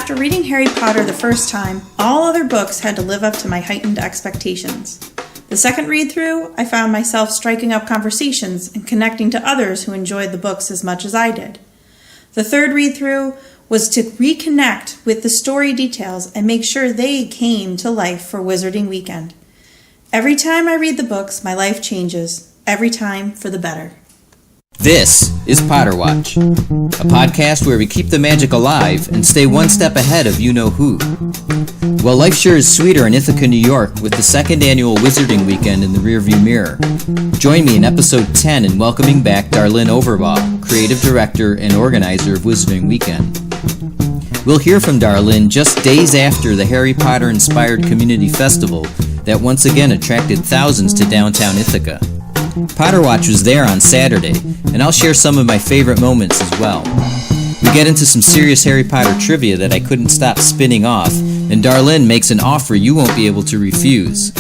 After reading Harry Potter the first time, all other books had to live up to my heightened expectations. The second read-through, I found myself striking up conversations and connecting to others who enjoyed the books as much as I did. The third read-through was to reconnect with the story details and make sure they came to life for Wizarding Weekend. Every time I read the books, my life changes. Every time for the better. This is Potter Watch, a podcast where we keep the magic alive and stay one step ahead of you-know-who. Well, life sure is sweeter in Ithaca, New York, with the second annual Wizarding Weekend in the rearview mirror. Join me in episode 10 in welcoming back Darlynne Overbaugh, creative director and organizer of Wizarding Weekend. We'll hear from Darlynne just days after the Harry Potter-inspired community festival that once again attracted thousands to downtown Ithaca. Potter Watch was there on Saturday, and I'll share some of my favorite moments as well. We get into some serious Harry Potter trivia that I couldn't stop spinning off, and Darlynne makes an offer you won't be able to refuse.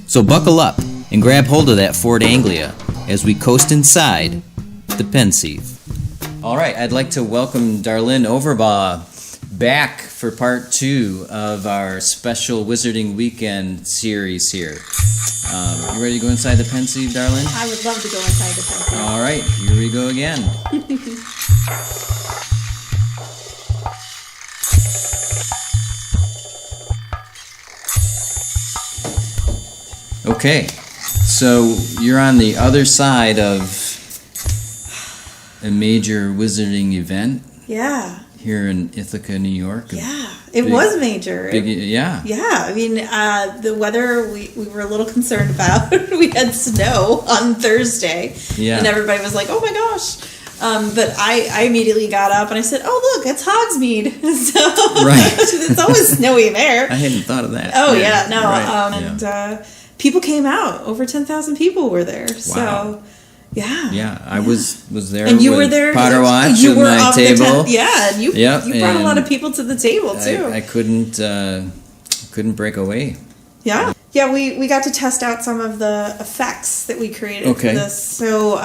So buckle up and grab hold of that Ford Anglia as we coast inside the Pensieve. All right, I'd like to welcome Darlynne Overbaugh back for part 2 of our special Wizarding Weekend series here. You ready to go inside the Pensieve, Darlynne? I would love to go inside the Pensieve. All right, here we go again. Okay, so you're on the other side of a major wizarding event. Yeah. Here in Ithaca, New York. Yeah, it was major. Yeah. Yeah, I mean, the weather we were a little concerned about. We had snow on Thursday, and everybody was like, oh my gosh. But I immediately got up and I said, oh, look, it's Hogsmeade. So right. It's always snowy there. I hadn't thought of that. Oh, yeah, no. Right. And people came out. Over 10,000 people were there. Wow. So... Yeah, I was there. And you with were there. Potter Watch you with were my table. And you brought a lot of people to the table too. I couldn't break away. Yeah, we got to test out some of the effects that we created for this. So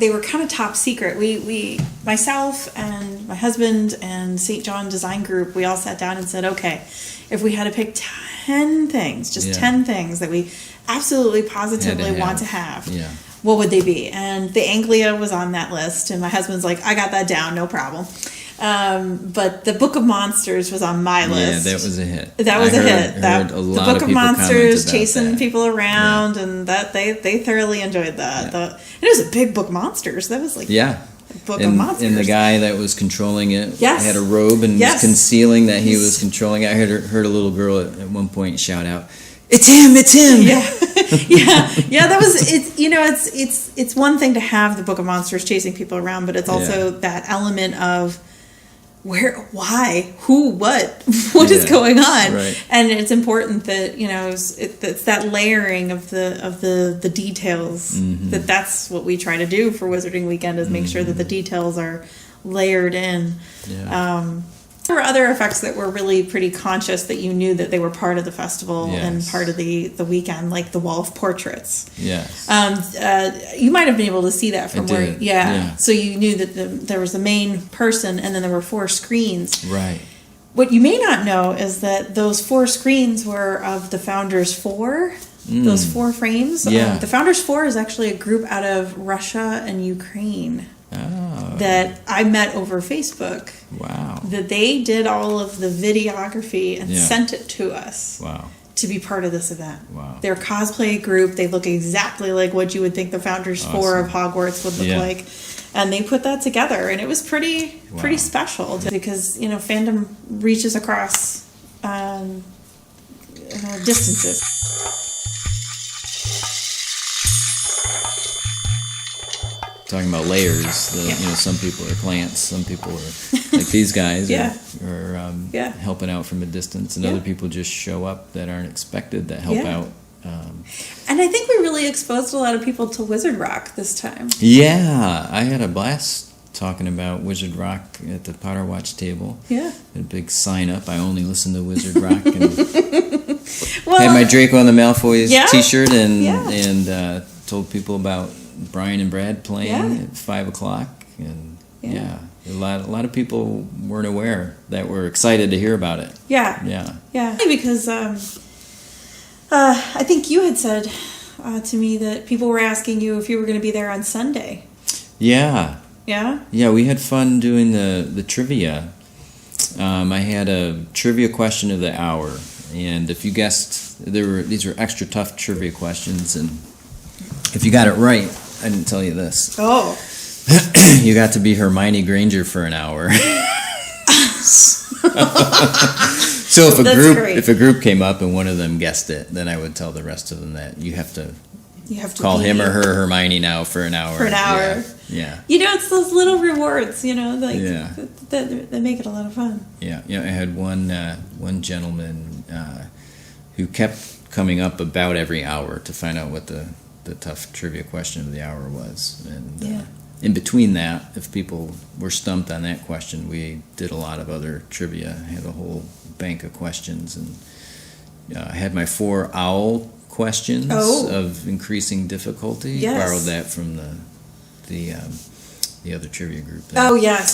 they were kind of top secret. We myself and my husband and St. John Design Group, we all sat down and said, okay, if we had to pick 10 things, 10 things that we absolutely positively want to have. Yeah. What would they be? And the Anglia was on that list, and my husband's like, I got that down, no problem. But the Book of Monsters was on my list. Yeah, that was a hit. That was a hit. The Book of Monsters chasing people around, and that they thoroughly enjoyed that. And it was a big Book of Monsters. That was like Book of Monsters. And the guy that was controlling it had a robe and was concealing that he was controlling it. I heard a little girl at one point shout out, "It's him! It's him!" Yeah. That was it's one thing to have the Book of Monsters chasing people around, but it's also that element of where, why, who, what is going on, right. And it's important that it's that layering of the details. Mm-hmm. That's what we try to do for Wizarding Weekend is make sure that the details are layered in. Yeah. There were other effects that were really pretty conscious that you knew that they were part of the festival and part of the weekend, like the wall of portraits. Yes. You might have been able to see that from where. Did. Yeah. So you knew that there was the main person, and then there were 4 screens. Right. What you may not know is that those 4 screens were of the Founders 4. Those 4 frames. Yeah. The Founders 4 is actually a group out of Russia and Ukraine. Oh. That I met over Facebook. Wow. That they did all of the videography and sent it to us. Wow. To be part of this event. Wow. They're a cosplay group. They look exactly like what you would think the Founders 4 of Hogwarts would look like. And they put that together, and it was pretty special because fandom reaches across distances. Talking about layers, some people are plants, some people are like these guys are helping out from a distance, and other people just show up that aren't expected that help out. And I think we really exposed a lot of people to Wizard Rock this time. Yeah, I had a blast talking about Wizard Rock at the Potter Watch table. Yeah. A big sign up, I only listen to Wizard Rock. And had my Draco and the Malfoys t-shirt and told people about Brian and Brad playing at 5 o'clock. And A lot of people weren't aware that were excited to hear about it. Yeah. Because I think you had said to me that people were asking you if you were going to be there on Sunday. Yeah. Yeah? Yeah, we had fun doing the trivia. I had a trivia question of the hour, and if you guessed, these were extra tough trivia questions, and if you got it right, I didn't tell you this. Oh. You got to be Hermione Granger for an hour. So if a group came up and one of them guessed it, then I would tell the rest of them that you have to call him or her Hermione now for an hour. Yeah. It's those little rewards, that make it a lot of fun. Yeah. I had one gentleman who kept coming up about every hour to find out what the tough trivia question of the hour was. And in between that, if people were stumped on that question, we did a lot of other trivia. I had a whole bank of questions, and I had my 4 owl questions of increasing difficulty. Yes. Borrowed that from the other trivia group. Oh yes,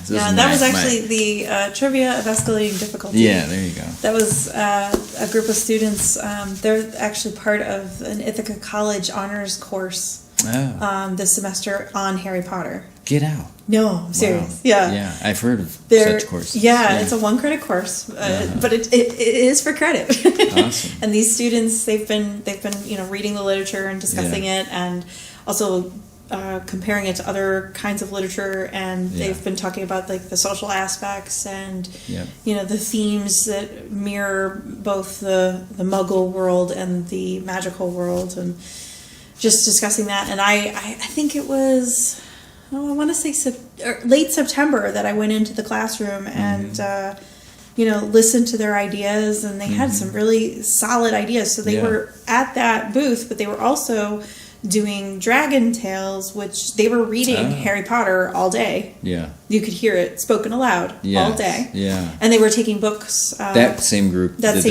So that was actually the trivia of escalating difficulty. Yeah, there you go. That was a group of students. They're actually part of an Ithaca College honors course this semester on Harry Potter. Get out. No, I'm serious. Wow. Yeah. Yeah, I've heard of such courses. Yeah, it's a 1-credit course, but it is for credit. Awesome. And these students, they've been reading the literature and discussing it, and also comparing it to other kinds of literature, and they've been talking about the social aspects and the themes that mirror both the Muggle world and the magical world, and just discussing that. And I think it was, I want to say late September that I went into the classroom and listened to their ideas, and they had some really solid ideas. So they were at that booth, but they were also doing Dragon Tales, which they were reading Harry Potter all day. Yeah. You could hear it spoken aloud all day. Yeah. And they were taking books. That same group. Did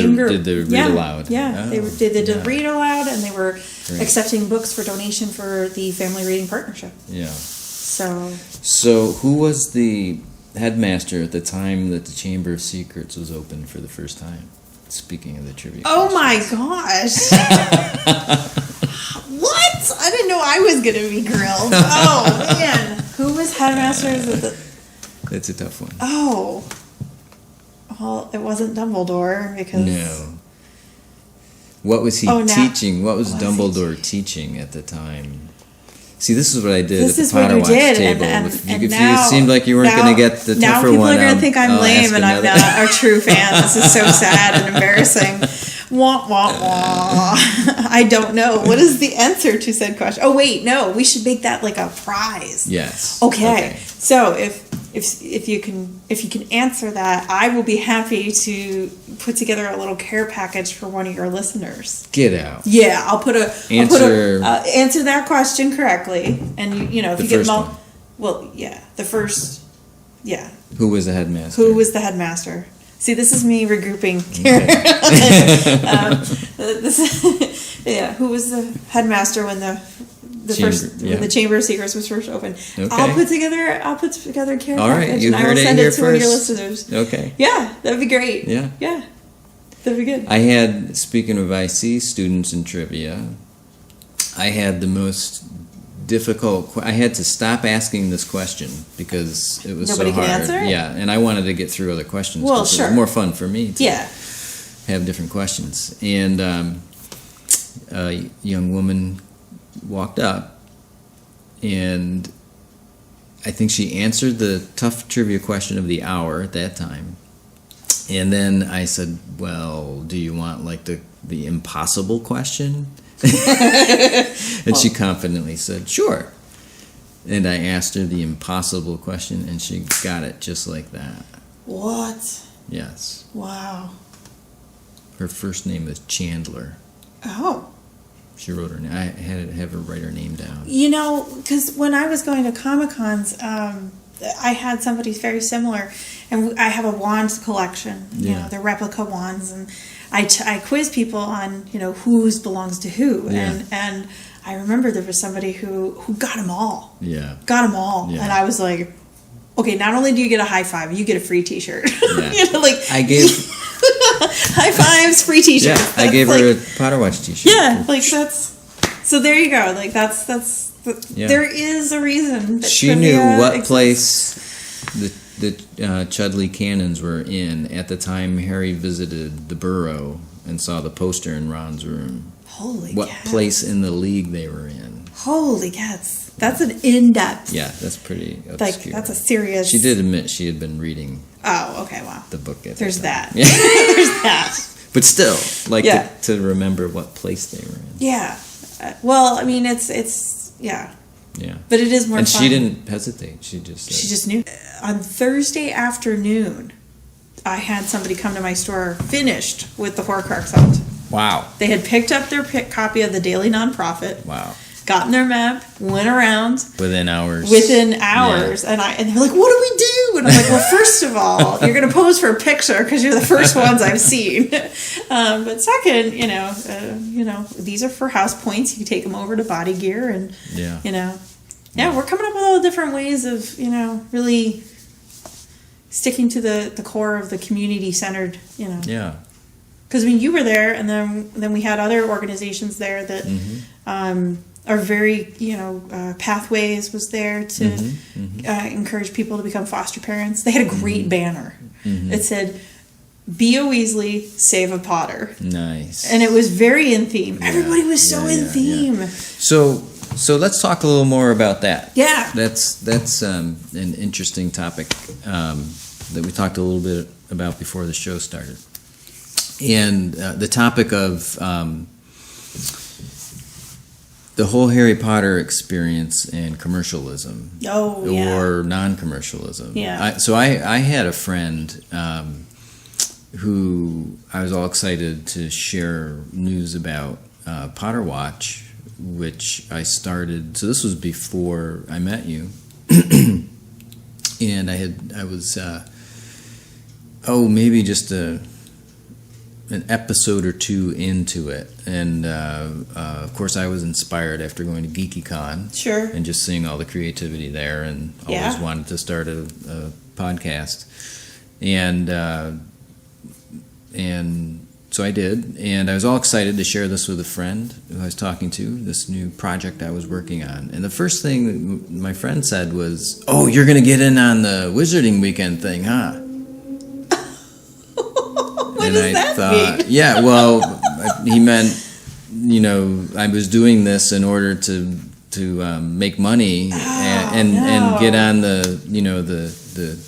the read aloud. Yeah. They did the read aloud, and they were accepting books for donation for the Family Reading Partnership. Yeah. So who was the headmaster at the time that the Chamber of Secrets was open for the first time? Speaking of the trivia. Oh my gosh. What? I didn't know I was going to be grilled. Oh, man. Who was headmaster? That's a tough one. Oh. Well, it wasn't Dumbledore because... No. What was he teaching? What was Dumbledore teaching at the time? See, this is what I did at the Potter Watch table. It seemed like you weren't going to get the tougher one. Now people are going to think I'm lame and I'm not a true fan. This is so sad and embarrassing. Wah, wah, wah. I don't know. What is the answer to said question? Oh, wait, no. We should make that like a prize. Yes. Okay. So if you can answer that, I will be happy to put together a little care package for one of your listeners. Get out. Yeah, I'll answer that question correctly, and if you get the first. Yeah. Who was the headmaster? See, this is me regrouping here. Who was the headmaster when when the Chamber of Secrets was first opened? Okay. I'll put together a care package, and I will send it to one of your listeners. Okay. Yeah, that'd be great. Yeah. Yeah, that'd be good. I had, speaking of IC students in trivia, I had the most difficult. I had to stop asking this question because it was Nobody so hard. Answer? Yeah, and I wanted to get through other questions. Well, sure. It was more fun for me to have different questions. And a young woman walked up, and I think she answered the tough trivia question of the hour at that time. And then I said, "Well, do you want like the impossible question?" And she confidently said, "Sure." And I asked her the impossible question, and she got it just like that. What? Yes. Wow. Her first name is Chandler. Oh. She wrote her name. I had to have her write her name down. Because when I was going to Comic-Cons, I had somebody very similar, and I have a wands collection. They're replica wands, and I quiz people on whose belongs to who, and I remember there was somebody who got them all. Yeah, got them all, and I was like, okay, not only do you get a high five, you get a free T-shirt. Yeah. I gave high fives, free T-shirt. Yeah, I gave her a Potter Watch T-shirt. Yeah, that's so. There you go. That's there is a reason. She knew what place the Chudley Cannons were in at the time Harry visited the Burrow and saw the poster in Ron's room. Holy what cats. Place in the league they were in. Holy cats. That's an in-depth. Yeah, that's pretty obscure. Like, that's a serious... She did admit she had been reading the book at There's the time. that. Yeah. There's that. But still, to remember what place they were in. Yeah. Well, I mean, it's yeah. Yeah. But it is more and fun. She didn't hesitate. She just knew. On Thursday afternoon, I had somebody come to my store finished with the Horcrux out. Wow. They had picked up their copy of the Daily Nonprofit. Wow. Gotten their map, went around. Within hours. Yeah. And they're like, what do we do? And I'm like, well, first of all, you're going to pose for a picture because you're the first ones I've seen. But second, these are for house points. You can take them over to Body Gear and, we're coming up with all the different ways of, really sticking to the core of the community-centered, Yeah. Because, you were there, and then we had other organizations there that are very, Pathways was there to encourage people to become foster parents. They had a great banner. It said, be a Weasley, save a Potter. Nice. And it was very in theme. Yeah. Everybody was so in theme. Yeah. So let's talk a little more about that. Yeah. That's an interesting topic that we talked a little bit about before the show started. And the topic of the whole Harry Potter experience and commercialism. Or non-commercialism. Yeah. So I had a friend who I was all excited to share news about Potter Watch, which I started. So this was before I met you. And I was maybe just an episode or two into it, and of course I was inspired after going to GeekyCon, sure, and just seeing all the creativity there, and always wanted to start a podcast, and so I did, and I was all excited to share this with a friend who I was talking to, this new project I was working on, and the first thing my friend said was, "Oh, you're going to get in on the Wizarding Weekend thing, huh?" What does that mean? Yeah, well, he meant, I was doing this in order to make money and get on the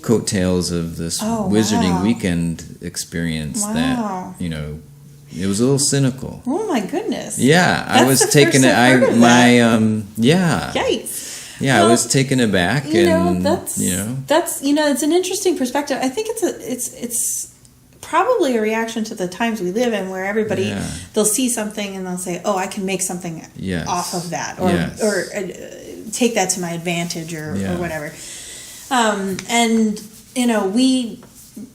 coattails of this Wizarding Weekend experience that, it was a little cynical. Oh my goodness. Yeah, I was taken it. Yikes. Yeah, well, I was taken aback, that's it's an interesting perspective. I think it's probably a reaction to the times we live in, where everybody they'll see something and they'll say, "Oh, I can make something off of that, or take that to my advantage, or whatever."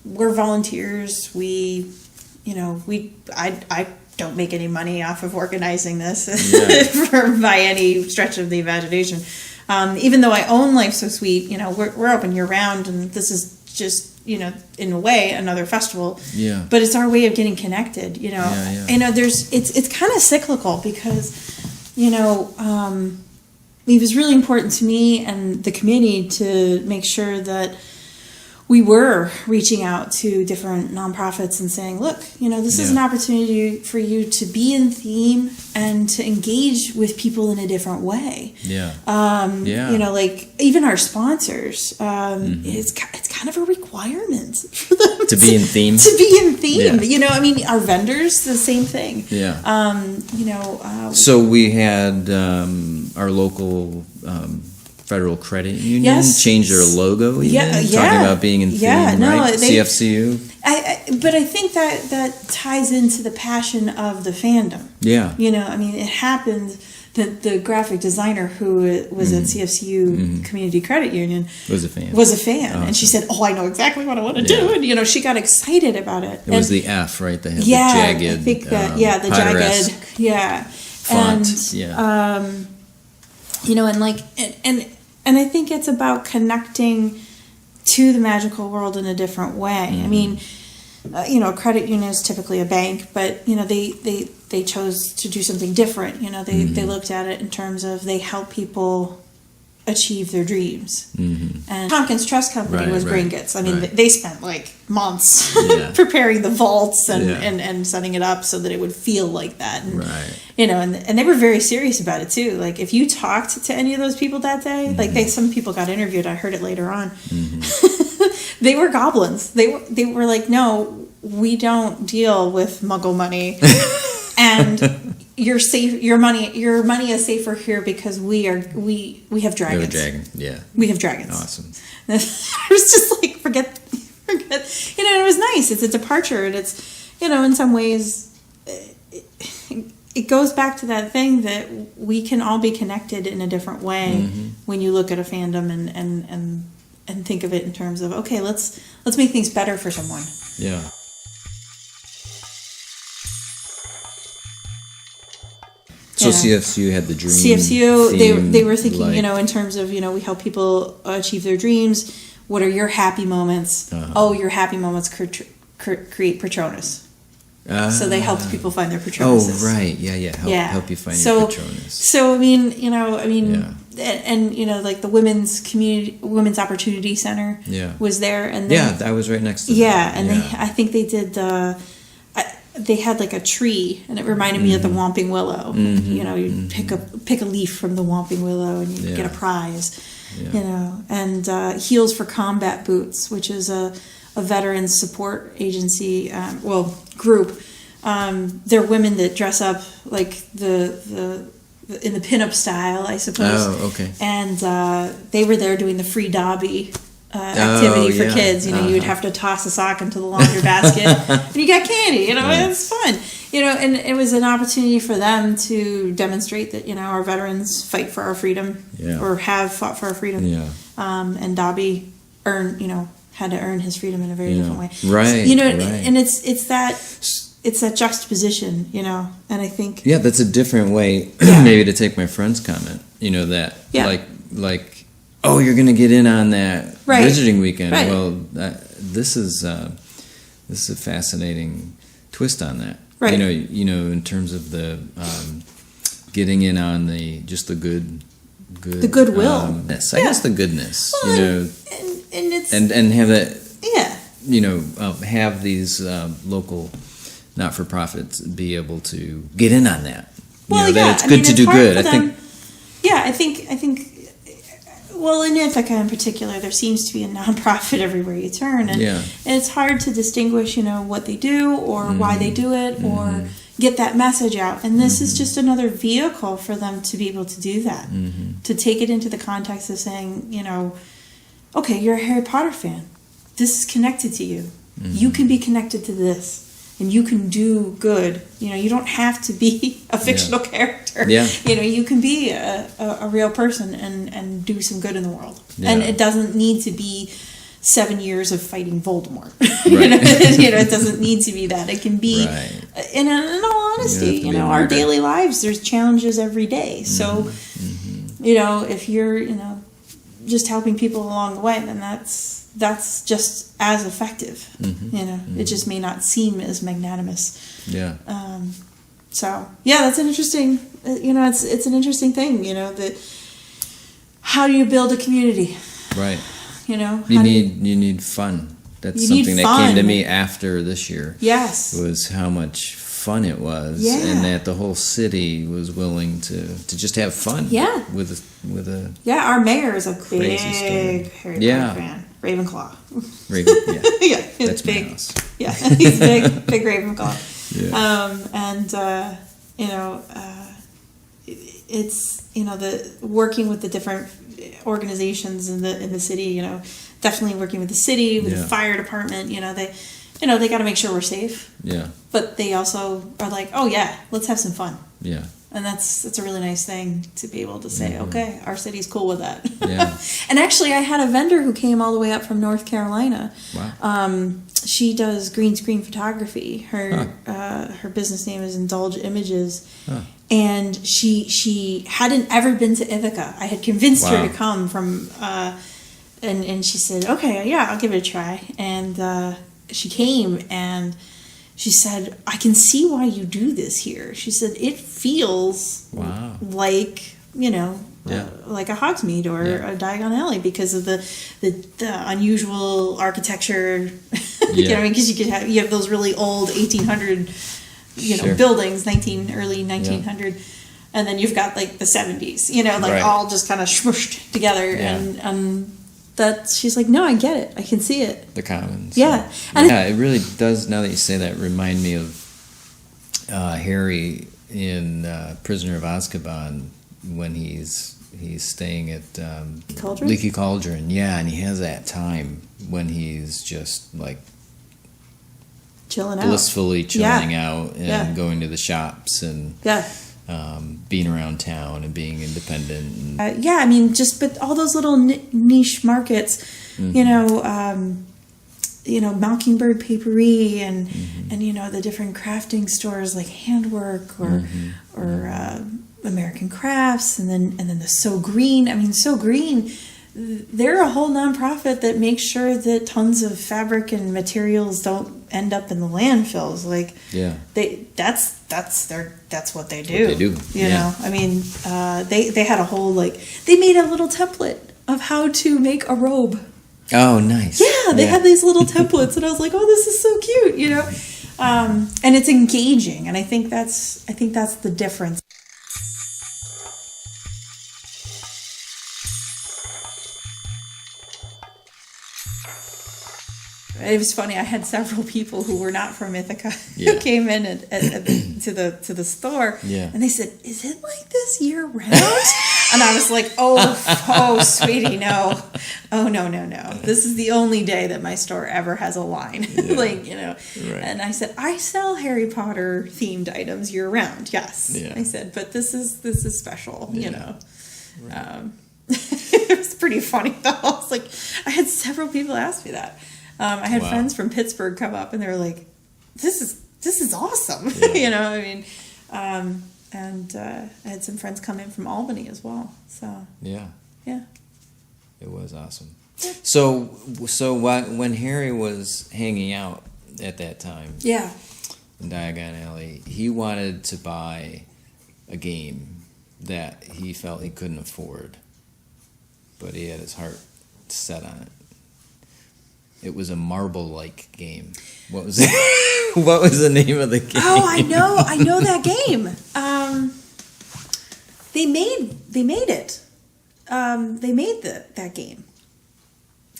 We're volunteers. I don't make any money off of organizing this by any stretch of the imagination. Even though I own Life So Sweet, we're open year round, and this is just, in a way, another festival. Yeah. But it's our way of getting connected, it's kind of cyclical because, it was really important to me and the committee to make sure that we were reaching out to different nonprofits and saying, look, this is an opportunity for you to be in theme and to engage with people in a different way. Yeah. Like even our sponsors, it's kind of a requirement for them to be in theme. To be in theme. Yeah. Our vendors, the same thing. Yeah. So we had our local Federal Credit Union change their logo even, talking about being in theme, right? CFCU. But I think that ties into the passion of the fandom. Yeah. It happened that the graphic designer who was at CFCU Community Credit Union was a fan. And she said, "Oh, I know exactly what I want to do." And she got excited about it. It was the F, right? They had the jagged. I think that the jagged, font. And And I think it's about connecting to the magical world in a different way. I mean, a credit union is typically a bank, but they chose to do something different. They looked at it in terms of they help people achieve their dreams. And Tompkins Trust Company was Gringotts. I mean, they spent like months preparing the vaults and setting it up so that it would feel like that. And, and they were very serious about it too. Like if you talked to any of those people that day, like some people got interviewed. I heard it later on. They were goblins. They were like, no, we don't deal with Muggle money. And you're safe. Your money is safer here because we have dragons. We have a dragon. Yeah, we have dragons. Awesome. I was just like, forget. It was nice. It's a departure, and it's in some ways, it goes back to that thing that we can all be connected in a different way when you look at a fandom and think of it in terms of, okay, let's make things better for someone. Yeah. So CFCU had the dream. CFCU, they were thinking, in terms of, we help people achieve their dreams. What are your happy moments? Your happy moments create Patronus. So they helped people find their Patronuses. Oh, right. Yeah. Help you find your Patronus. So, and like the Women's Opportunity Center was there. And I was right next to them. Yeah, and I think they did they had like a tree, and it reminded me of the Whomping Willow. You pick a leaf from the Whomping Willow, and you get a prize. And Heels for Combat Boots, which is a veterans support agency, group. They're women that dress up like the in the pinup style, I suppose. Oh, okay. And they were there doing the free Dobby activity for kids. You would have to toss a sock into the laundry basket, and you got candy. It's fun. And it was an opportunity for them to demonstrate that our veterans fight for our freedom, or have fought for our freedom. And Dobby had to earn his freedom in a very different way. Right. And it's that juxtaposition. And I think that's a different way, maybe, to take my friend's comment. Like. Oh, you're going to get in on that visiting weekend. Right. Well, this is a fascinating twist on that. Right. In terms of the getting in on the goodwill. I guess the goodness. Well, and it's and have that. Have these local not-for-profits be able to get in on that. Well, that it's good to do good. I think. Well, in Ithaca in particular, there seems to be a nonprofit everywhere you turn, and it's hard to distinguish, what they do or why they do it or get that message out. And this is just another vehicle for them to be able to do that, to take it into the context of saying, okay, you're a Harry Potter fan. This is connected to you. You can be connected to this. And you can do good. You don't have to be a fictional character. Yeah. You can be a real person and do some good in the world. Yeah. And it doesn't need to be 7 years of fighting Voldemort. It doesn't need to be that. It can be, in all honesty, our daily lives, there's challenges every day. So, if you're, just helping people along the way, then that's just as effective. It just may not seem as magnanimous. That's an interesting, it's an interesting thing, that how do you build a community? Right. You need fun. That's something that came to me after this year. Yes. Was how much fun it was, and that the whole city was willing to just have fun. Yeah. With a our mayor is a big Harry Potter fan. Ravenclaw. That's big. My house. Yeah, he's big Ravenclaw. It's the working with the different organizations in the city. Definitely working with the city, with the fire department. They got to make sure we're safe. Yeah. But they also are like, oh yeah, let's have some fun. Yeah. And that's a really nice thing to be able to say, okay, our city's cool with that. Yeah. And actually, I had a vendor who came all the way up from North Carolina. Wow. She does green screen photography. Her business name is Indulge Images. Huh. and she hadn't ever been to Ithaca. I had convinced her to come from, and she said, okay, yeah, I'll give it a try. And she came, and she said, I can see why you do this here. She said, it feels like, like a Hogsmeade or a Diagon Alley because of the unusual architecture. You know what I mean? Because you have those really old 1800 buildings, early 1900, and then you've got like the 70s, all just kind of smooshed together, and that she's like, no, I get it, I can see it. The Commons. Yeah. And it really does, now that you say that, remind me of Harry in Prisoner of Azkaban when he's staying at Leaky Cauldron. Yeah, and he has that time when he's just like blissfully chilling out and going to the shops and being around town and being independent. And, but all those little niche markets, Mockingbird Papery and the different crafting stores like Handwork or American Crafts, and then the So Green. I mean, So Green, they're a whole nonprofit that makes sure that tons of fabric and materials don't end up in the landfills. Like, that's what they do. You know, I mean, they had a whole they made a little template of how to make a robe. Oh, nice. Yeah, they had these little templates, and I was like, oh, this is so cute, and it's engaging, and I think that's the difference. It was funny. I had several people who were not from Ithaca who came in to the store, and they said, "Is it like this year round?" And I was like, "Oh, sweetie, no, no. This is the only day that my store ever has a line, Right. And I said, "I sell Harry Potter themed items year round." Yes, I said, "But this is special, Right. It was pretty funny though. I was like, I had several people ask me that. I had friends from Pittsburgh come up, and they were like, "This is awesome," and I had some friends come in from Albany as well. So yeah, it was awesome. Yeah. So when Harry was hanging out at that time, in Diagon Alley, he wanted to buy a game that he felt he couldn't afford, but he had his heart set on it. It was a marble-like game. What was it? What was the name of the game? Oh, I know that game. They made it. They made that game,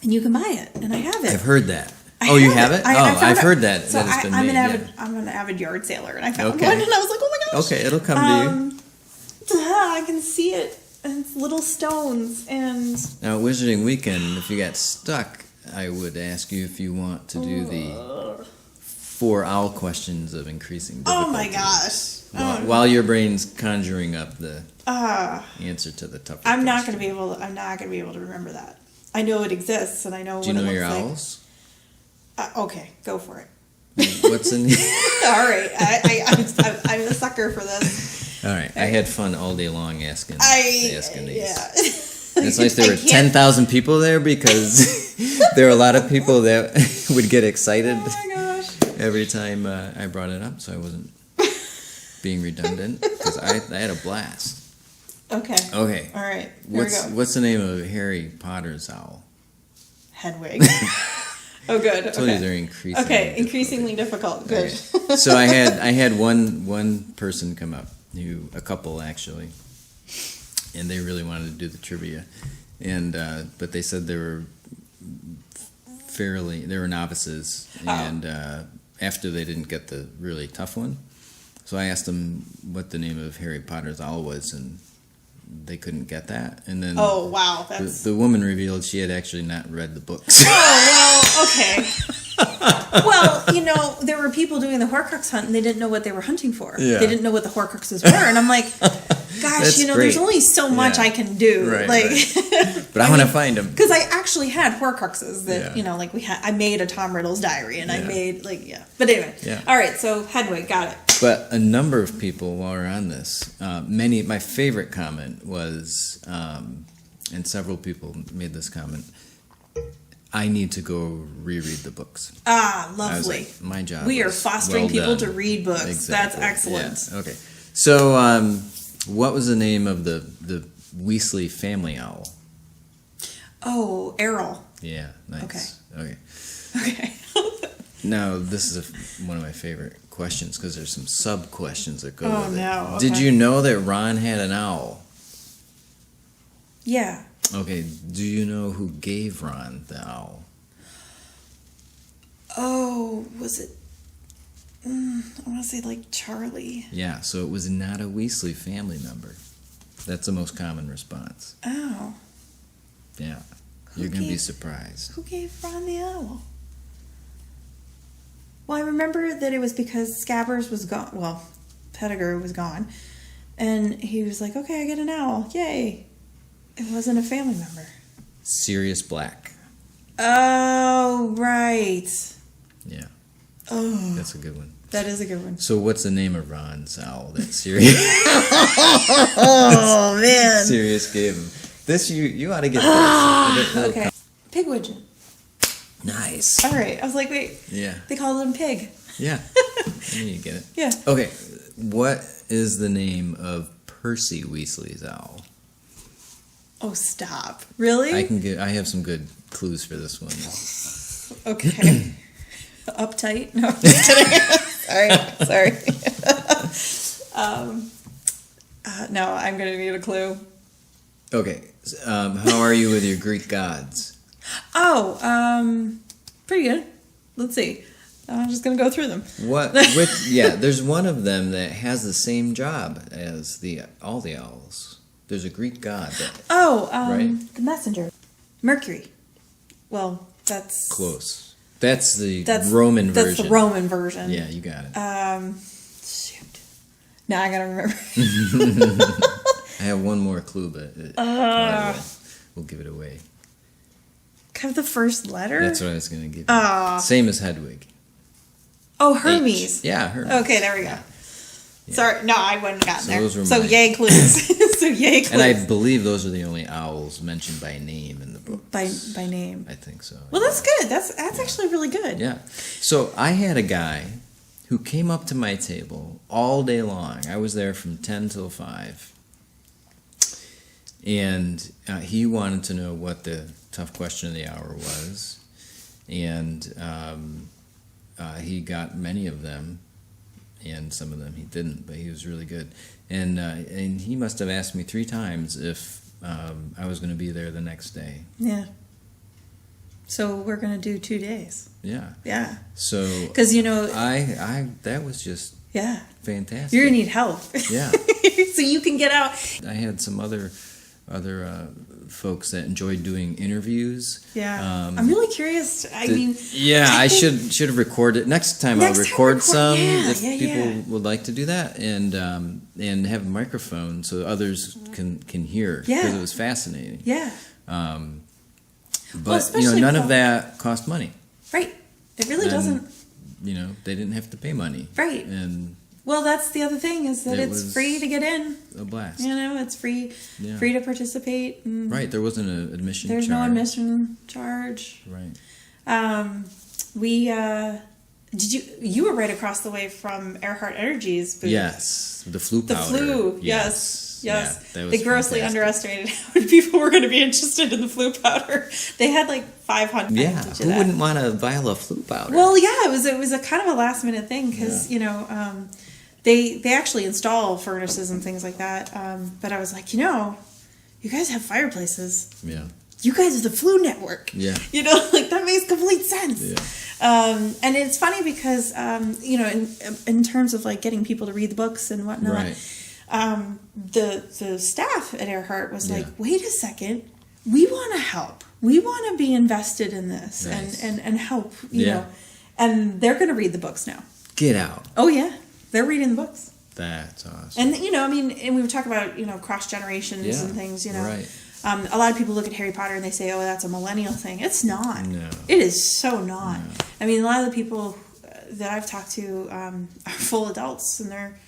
and you can buy it, and I have it. I've heard that. You have it? I've heard that. So that it's been made. I'm an avid yard sailor, and I found one, and I was like, oh my gosh. Okay, it'll come to you. I can see it, and it's little stones, and now Wizarding Weekend. If you got stuck, I would ask you if you want to do the 4 owl questions of increasing difficulty. Oh my gosh! While your brain's conjuring up the answer to the tougher. I'm not going to be able to remember that. I know it exists, and I know. Do you know your owls? Okay, go for it. What's in? All right, I'm a sucker for this. All right, I had fun all day long asking these. Yeah. It's nice there were 10,000 people there because there were a lot of people that would get excited every time I brought it up, so I wasn't being redundant because I had a blast. Okay. All right. Here we go. What's the name of Harry Potter's owl? Hedwig. Oh, good. I told you they're increasingly difficult. Okay, increasingly difficult. Good. Okay. So I had one person come up, a couple actually. And they really wanted to do the trivia, but they said they were novices, and after they didn't get the really tough one, so I asked them what the name of Harry Potter's owl was, and they couldn't get that. And then the woman revealed she had actually not read the books. Oh, well, okay. Well, there were people doing the Horcrux hunt, and they didn't know what they were hunting for. Yeah. They didn't know what the Horcruxes were, and I'm like, gosh, there's only so much I can do. Right. But I want to find them. Because I actually had Horcruxes that, I made a Tom Riddle's diary, and I made, But anyway. Yeah. All right, so Hedwig, got it. But a number of people, while we're on this, my favorite comment was, and several people made this comment, I need to go reread the books. Ah, lovely. I was like, my job. We are fostering people to read books. Exactly. That's excellent. Yeah. Okay. So, what was the name of the Weasley family owl? Oh, Errol. Yeah, nice. Okay. Okay. Now, this is one of my favorite questions because there's some sub-questions that go with it. Oh, no. Okay. Did you know that Ron had an owl? Yeah. Okay, do you know who gave Ron the owl? Oh, was it... I want to say like Charlie. Yeah, so it was not a Weasley family member. That's the most common response. Oh. Yeah, you're going to be surprised. Who gave Ron the owl? Well, I remember that it was because Scabbers was gone. Well, Pettigrew was gone. And he was like, okay, I get an owl. Yay. It wasn't a family member. Sirius Black. Oh, right. Yeah. Oh. That's a good one. That is a good one. So what's the name of Ron's owl that Sirius... Oh, man. Sirius gave him. This, you ought to get this. Okay. Pigwidgeon. Nice. All right. I was like, wait. Yeah. They called him Pig. Yeah. You get it. Yeah. Okay. What is the name of Percy Weasley's owl? Oh, stop. Really? I have some good clues for this one. Okay. Uptight? No, I'm just kidding. Sorry. No, I'm going to need a clue. Okay. How are you with your Greek gods? Oh, pretty good. Let's see. I'm just going to go through them. There's one of them that has the same job as all the owls. There's a Greek god. Right? The messenger. Mercury. Well, that's... Close. That's the Roman version. That's the Roman version. Yeah, you got it. Shoot. Now I got to remember. I have one more clue, but we'll give it away. Kind of the first letter? That's what I was going to give you. Same as Hedwig. Oh, Hermes. Yeah, Hermes. Okay, there we go. Yeah. Sorry, no, I wouldn't have gotten there. Yay clues. Yay clues. And I believe those are the only owls mentioned by name in the book. By name. I think so. Well, that's good. That's actually really good. Yeah. So I had a guy who came up to my table all day long. I was there from 10 till 5. And he wanted to know what the tough question of the hour was. And he got many of them. And some of them he didn't, but he was really good. And he must have asked me 3 times if I was going to be there the next day. Yeah. So we're going to do 2 days. Yeah. Yeah. So because I that was just fantastic. You're gonna need help. Yeah. So you can get out. I had some other folks that enjoyed doing interviews. Yeah. I'm really curious. I should have recorded. Next time I'll record some if people would like to do that and have a microphone so others can hear because it was fascinating. Yeah. But none of that cost money. Right. It really doesn't. They didn't have to pay money. Right. And well, that's the other thing is that it's free to get in. A blast. It's free to participate. And right. There wasn't an admission charge. There's no admission charge. Right. You were right across the way from Earhart Energy's booth. Yes. The flu powder. The flu. Yes. Yeah, that was they grossly underestimated how many people were going to be interested in the flu powder. They had like 500. Yeah, who wouldn't want a vial of flu powder? Well, yeah, it was a kind of a last minute thing because they actually install furnaces and things like that. But I was like, you guys have fireplaces. Yeah. You guys are the flu network. Yeah. That makes complete sense. Yeah. And it's funny because in terms of like getting people to read the books and whatnot. Right. The staff at Earhart was like, wait a second, we want to help. We want to be invested in this and help, you know. And they're going to read the books now. Get out. Oh, yeah. They're reading the books. That's awesome. And, and we were talking about, cross generations and things, Right. A lot of people look at Harry Potter and they say, oh, that's a millennial thing. It's not. No. It is so not. No. I mean, a lot of the people that I've talked to are full adults, and they're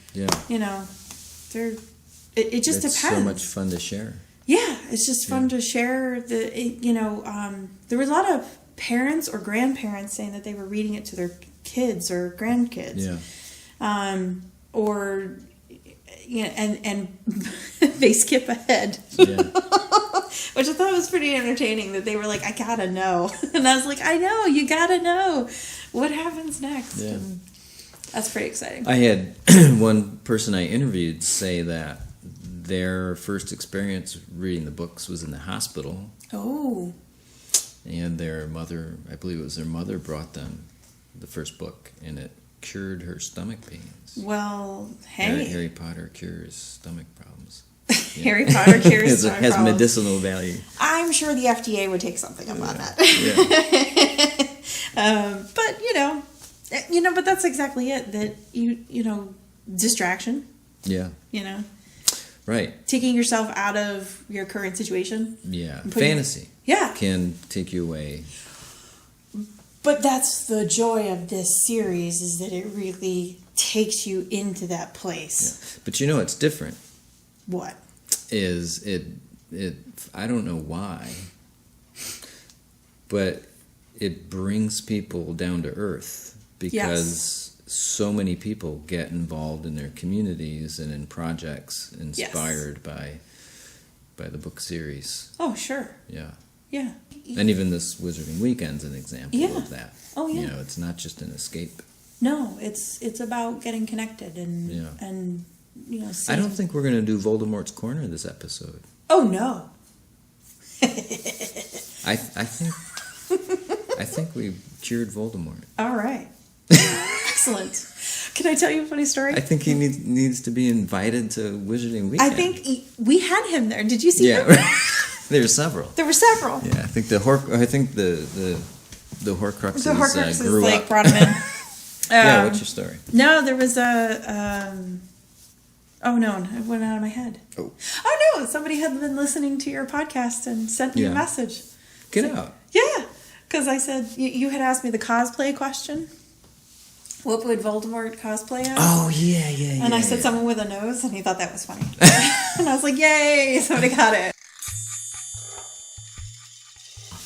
it just depends. So much fun to share. Yeah, it's just fun to share. There were a lot of parents or grandparents saying that they were reading it to their kids or grandkids. Yeah. And they skip ahead. Yeah. Which I thought was pretty entertaining, that they were like, I gotta know. And I was like, I know, you gotta know what happens next. Yeah. And that's pretty exciting. I had one person I interviewed say that their first experience reading the books was in the hospital. Oh. And their mother, I believe it was their mother, brought them the first book, and it cured her stomach pains. Well, hey. Harry Potter cures stomach problems. Yeah. Harry Potter cures stomach has problems. medicinal value. I'm sure the FDA would take something up on that. Yeah. But that's exactly it. That distraction. Yeah. Right. Taking yourself out of your current situation. Yeah. Fantasy. Yeah. Can take you away. But that's the joy of this series, is that it really takes you into that place. Yeah. But it's different. What? Is it I don't know why, but it brings people down to earth, because so many people get involved in their communities and in projects inspired by the book series. Oh, sure. Yeah. Yeah. And even this Wizarding Weekend's an example of that. Oh, yeah. It's not just an escape. No, it's about getting connected and I don't think we're going to do Voldemort's Corner this episode. Oh, no. I think we cured Voldemort. All right. Excellent. Can I tell you a funny story? I think he needs to be invited to Wizarding Weekend. I think we had him there. Did you see him? Yeah. There were several. There were several. Yeah, I think the Horcruxes, grew up. brought him in. Yeah, what's your story? No, there was oh no, it went out of my head. Oh no, somebody had been listening to your podcast and sent me a message. Get out. Yeah, because I said you had asked me the cosplay question. What would Voldemort cosplay as? Oh yeah. And I said someone with a nose, and he thought that was funny. And I was like, "Yay! Somebody got it."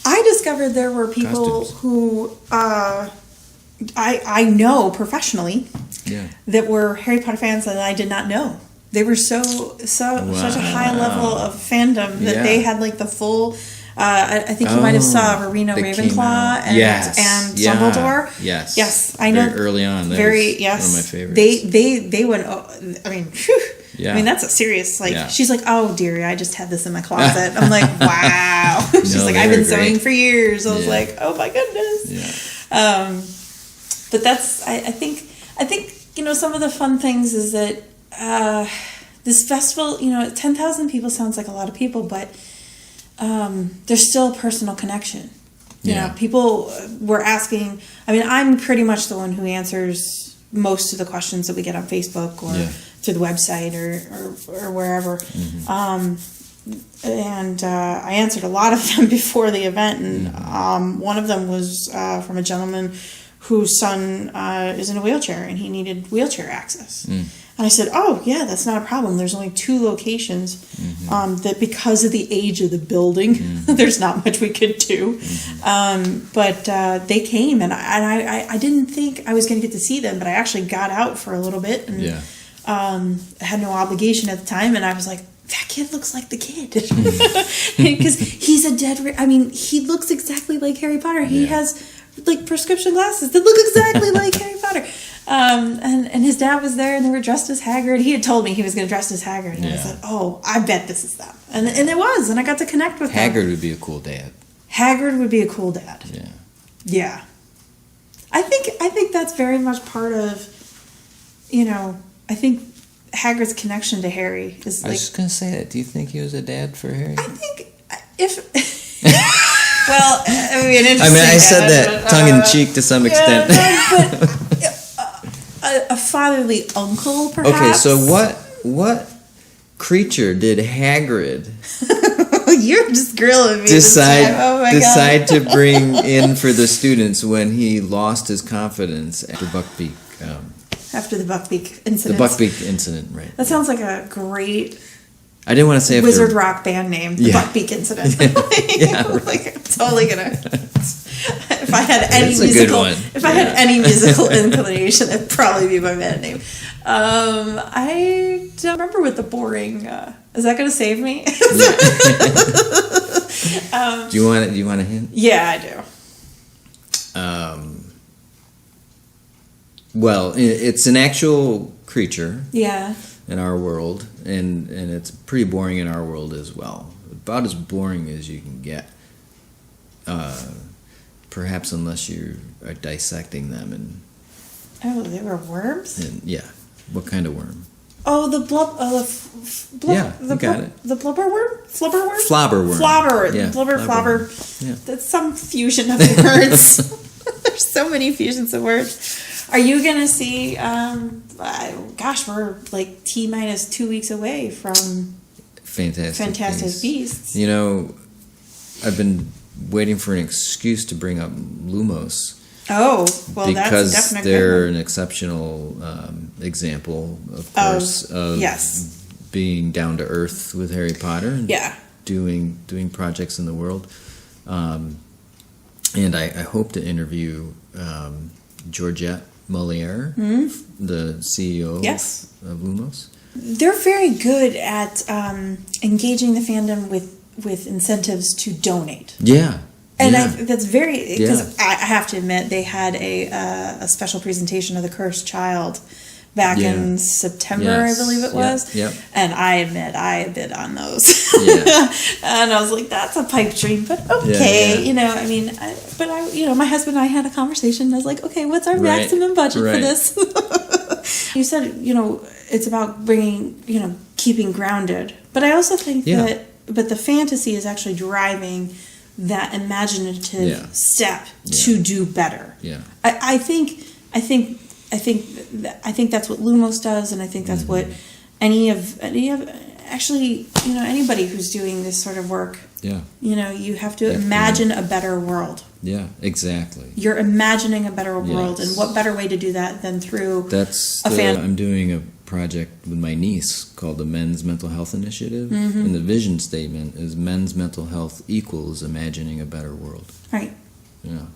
I discovered there were people who I know professionally that were Harry Potter fans that I did not know. They were such a high level of fandom that they had like the full. I think you might have saw Rowena Ravenclaw and Dumbledore. Yes, I know. Very early on, that was one of my favorites. They went. I mean, whew. I mean, that's a serious, she's like, oh, dearie, I just had this in my closet. I'm like, wow. She's like, I've been sewing for years. I was like, oh my goodness. Yeah. But that's, I think, some of the fun things is that this festival, 10,000 people sounds like a lot of people, but there's still a personal connection. You know, people were asking, I'm pretty much the one who answers most of the questions that we get on Facebook or through the website or wherever. Mm-hmm. And I answered a lot of them before the event. And one of them was from a gentleman whose son is in a wheelchair and he needed wheelchair access. And I said, oh, yeah, that's not a problem. There's only 2 locations that because of the age of the building, there's not much we could do. But they came, and I didn't think I was going to get to see them, but I actually got out for a little bit and had no obligation at the time. And I was like, that kid looks like the kid. Because he's a he looks exactly like Harry Potter. He has prescription glasses that look exactly like Harry Potter. And his dad was there, and they were dressed as Hagrid. He had told me he was going to dress as Hagrid, and I said, "Oh, I bet this is them." And it was, and I got to connect with him. Hagrid would be a cool dad. Hagrid would be a cool dad. Yeah. Yeah. I think that's very much part of, I think Hagrid's connection to Harry is. I was just going to say that. Do you think he was a dad for Harry? I think if. Well, I said that tongue in cheek to some extent. But a fatherly uncle, perhaps. Okay, so what creature did Hagrid You're just grilling me. Decide to bring in for the students when he lost his confidence after Buckbeak. After the Buckbeak incident. The Buckbeak incident, right. That sounds like a great I didn't want to say wizard rock band name, the Buckbeak incident. Right. Like, I'm totally gonna. If I had any musical inclination, it'd probably be my band name. I don't remember what the boring. Is that gonna save me? Do you want a hint? Yeah, I do. Well, it's an actual creature. Yeah. In our world, and it's pretty boring in our world as well. About as boring as you can get. Perhaps unless you are dissecting them and. Oh, they were worms. And yeah, what kind of worm? Oh, the blub. Yeah, you got it. The blubber worm, flubber worm, flobber worm. Flobber, yeah, blubber, flobber. Yeah. That's some fusion of words. There's so many fusions of words. Are you gonna see? Gosh, we're like T-minus 2 weeks away from Fantastic Beasts. You know, I've been waiting for an excuse to bring up Lumos. Oh, well, because that's definitely they're an exceptional example, of course, of being down to earth with Harry Potter and doing projects in the world. And I hope to interview Georgette Moliere, the CEO of Lumos. They're very good at engaging the fandom with incentives to donate. Yeah. And that's very, because I have to admit, they had a special presentation of The Cursed Child back in September, I believe it was. Yep. And I admit, I bid on those. Yeah. And I was like, that's a pipe dream, but okay. You know, I mean, my husband and I had a conversation. I was like, okay, what's our maximum budget for this? You said, it's about keeping grounded. But I also think but the fantasy is actually driving that imaginative step to do better. Yeah. I think that's what Lumos does, and I think that's what anybody who's doing this sort of work. Yeah. You have to imagine a better world. Yeah, exactly. You're imagining a better world, and what better way to do that than through I'm doing a project with my niece called the Men's Mental Health Initiative, and the vision statement is men's mental health equals imagining a better world. Right. Yeah.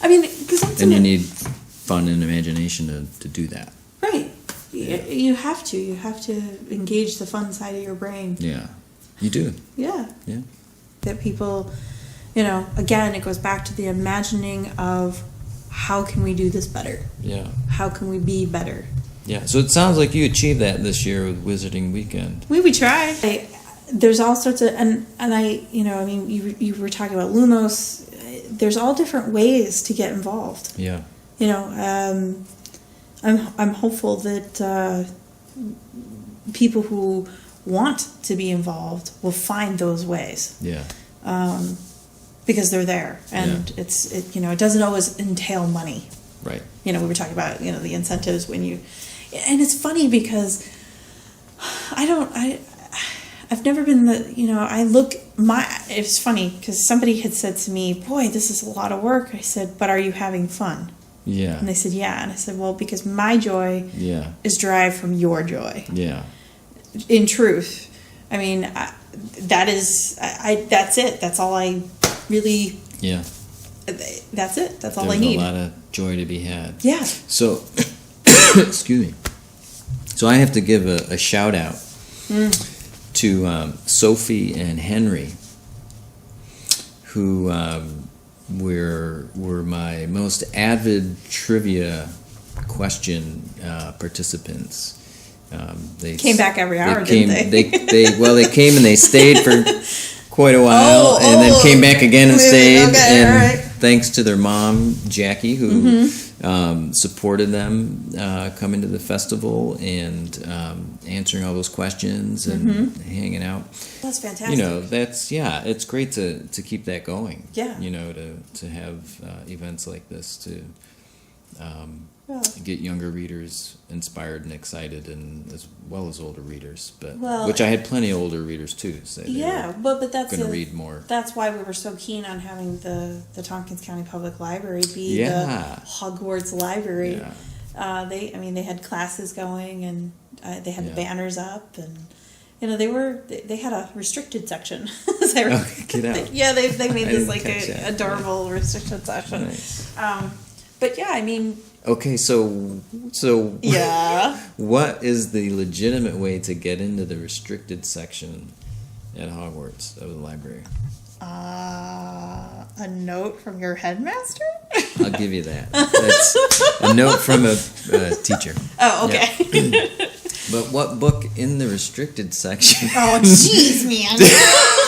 I mean, because you need fun and imagination to do that. Right. You have to. You have to engage the fun side of your brain. Yeah. You do. Yeah. Yeah. That people, again, it goes back to the imagining of how can we do this better? Yeah. How can we be better? Yeah. So it sounds like you achieved that this year with Wizarding Weekend. We tried. There's all sorts of, and you were talking about Lumos. There's all different ways to get involved. Yeah. I'm hopeful that people who want to be involved will find those ways. Yeah. Because they're there, and it doesn't always entail money. Right. We were talking about the incentives and it's funny because I've never been it's funny because somebody had said to me, boy, this is a lot of work. I said, but are you having fun? Yeah. And they said, yeah. And I said, well, because my joy is derived from your joy. Yeah. In truth. I mean, that's it. That's all I really... Yeah. That's it. That's all I need. There's a lot of joy to be had. Yeah. So, excuse me. So I have to give a shout out to Sophie and Henry, who were my most avid trivia question participants. They came back every hour, didn't they? They came and they stayed for quite a while, and then came back again and stayed. Thanks to their mom, Jackie, who supported them coming to the festival and answering all those questions and hanging out. That's fantastic. It's great to keep that going. Yeah. To have events like this to. get younger readers inspired and excited, and as well as older readers. But well, which I had plenty of older readers too. So but that's going to read more. That's why we were so keen on having the Tompkins County Public Library be the Hogwarts Library. Yeah. They had classes going, and they had the banners up, and they had a restricted section. Get out. Yeah, they made this like a adorable restricted section. Nice. But yeah, I mean. Okay, so yeah. What is the legitimate way to get into the restricted section at Hogwarts of the library? A note from your headmaster? I'll give you that. That's a note from a teacher. Oh, okay. Yeah. But what book in the restricted section? Oh, jeez, man.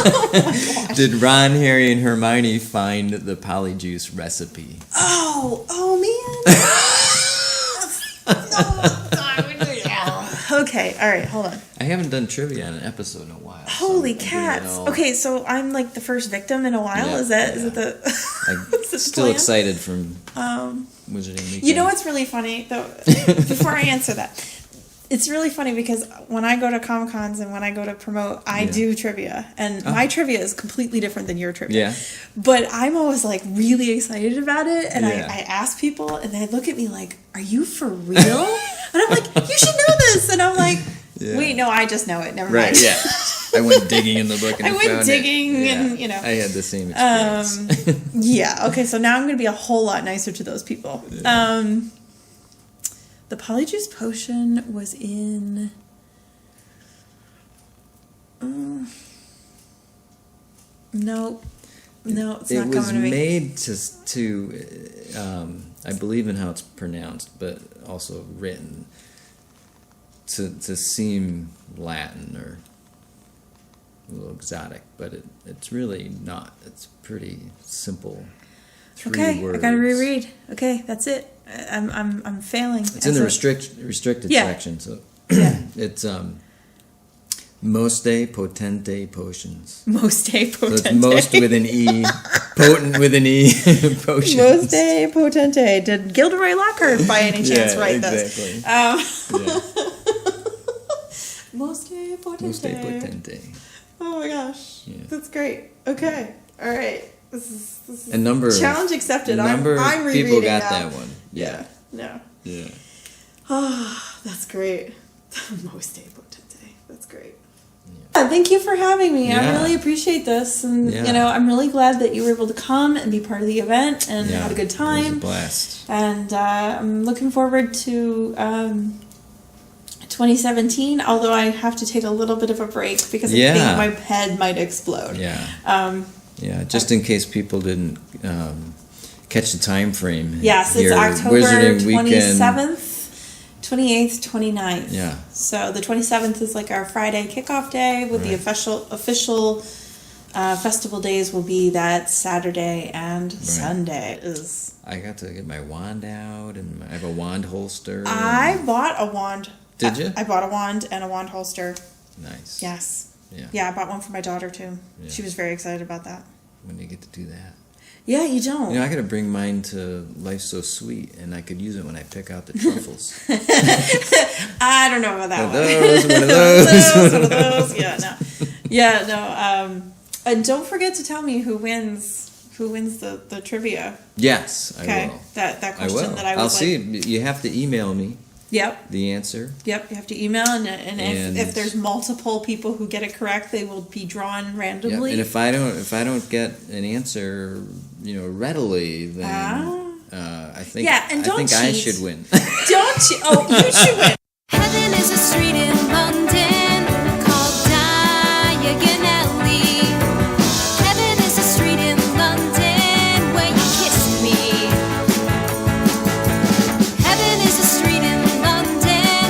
Oh did Ron, Harry, and Hermione find the polyjuice recipe? Oh man. Okay, all right, hold on. I haven't done trivia on an episode in a while. Holy cats. Okay, so I'm like the first victim in a while. Yeah, is it the I'm still excited from Wizarding Weekend. You know what's really funny though? Before I answer that. It's really funny because when I go to Comic-Cons and when I go to promote, I do trivia. And my trivia is completely different than your trivia. Yeah. But I'm always like really excited about it. And I ask people and they look at me like, are you for real? And I'm like, you should know this. And I'm like, wait, no, I just know it. Never mind. Right, yeah. I went digging in the book and I went digging and, I had the same experience. Okay, so now I'm going to be a whole lot nicer to those people. Yeah. The Polyjuice Potion was in... No, it's not coming to me. It was made to I believe in how it's pronounced, but also written to seem Latin or a little exotic, but it's really not. It's pretty simple. Three words. I gotta reread. Okay, that's it. I'm failing. It's in the restricted section, so it's Moste Potente Potions. Moste Potente. So it's most with an E, potent with an E, potions. Moste Potente. Did Gilderoy Lockhart by any chance write exactly. this? Moste Potente. Moste Potente. Oh my gosh, that's great. Okay, all right. This is a number challenge accepted. I'm rereading people got now. that one. Yeah. No. Yeah. Oh, that's great. Moste Potente. That's great. Yeah, thank you for having me. I really appreciate this, and I'm really glad that you were able to come and be part of the event and had a good time. It was a blast. And I'm looking forward to 2017. Although I have to take a little bit of a break because I think my head might explode. Yeah. Just in case people didn't catch the time frame. Yes, it's October 27th. 28th, 29th. Yeah. So the 27th is like our Friday kickoff day with the official festival days will be that Saturday and Sunday. I got to get my wand out and I have a wand holster. I bought a wand. Did you? I bought a wand and a wand holster. Nice. Yes. Yeah. Yeah, I bought one for my daughter too. Yeah. She was very excited about that. When do you get to do that? Yeah, you don't. I got to bring mine to Life's So Sweet, and I could use it when I pick out the truffles. I don't know about that one. One of those. Yeah, no. And don't forget to tell me who wins the trivia. Yes, I will. That question that I was I'll see. You have to email me. Yep. The answer. Yep, you have to email, and if there's multiple people who get it correct, they will be drawn randomly. Yep. And if I don't get an answer, readily, then I think I should win. Don't cheat. Oh, you should win. Heaven is a street in London called Diagon Alley. Heaven is a street in London where you kiss me. Heaven is a street in London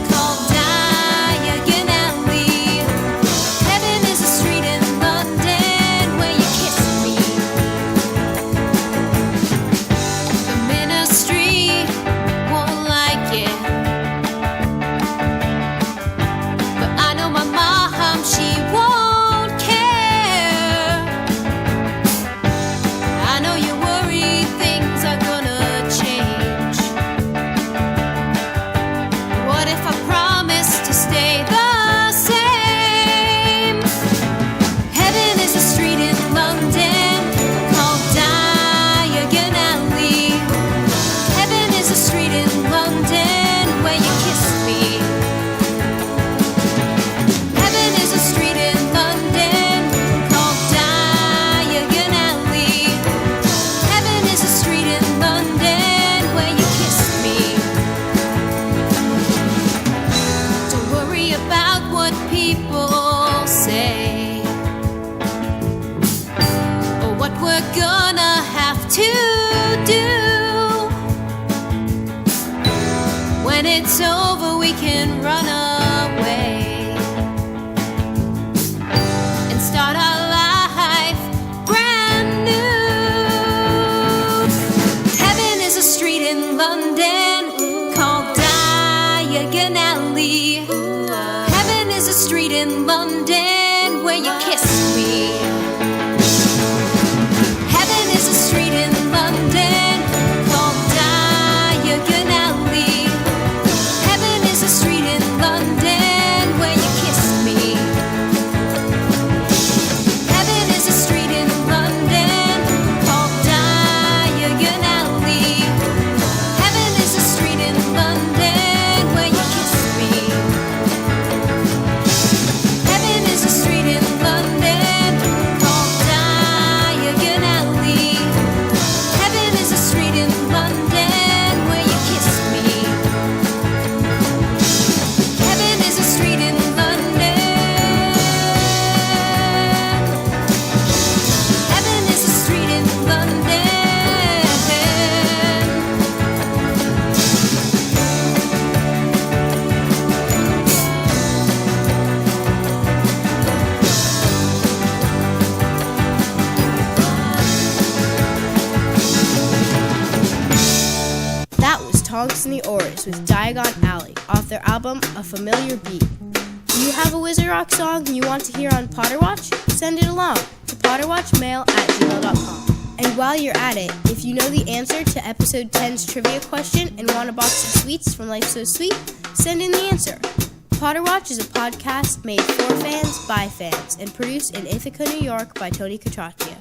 called Diagon Alley. Heaven is a street in London where you kiss me. The ministry won't like it. London where you kissed me. Heaven is a street in London called Diagon Alley. Heaven is a street in London where you kissed me. Don't worry about what people say, or what we're gonna have to do. When it's over, we can run away and start our life brand new. Heaven is a street in London called Diagon Alley. Heaven is a street in London where you kissed me. Heaven is a street in London called Diagon Alley. Heaven is a street in London where you kissed me. Heaven is a street in London called Diagon Alley. Heaven is a street in London where you kissed me. Heaven is a street in London called Diagon Alley. Heaven is a street in London where you kissed me. Heaven is a street in London. Heaven is a street in London. That was Tonks and the Oars with Diagon Alley off their album A Familiar Beat. Do you have a Wizard Rock song you want to hear on Potter Watch? Send it along to potterwatchmail@gmail.com. And while you're at it, if you know the answer to episode 10's trivia question and want a box of sweets from Life So Sweet, send in the answer. Potter Watch is a podcast made for fans by fans and produced in Ithaca, New York by Tony Catraccia.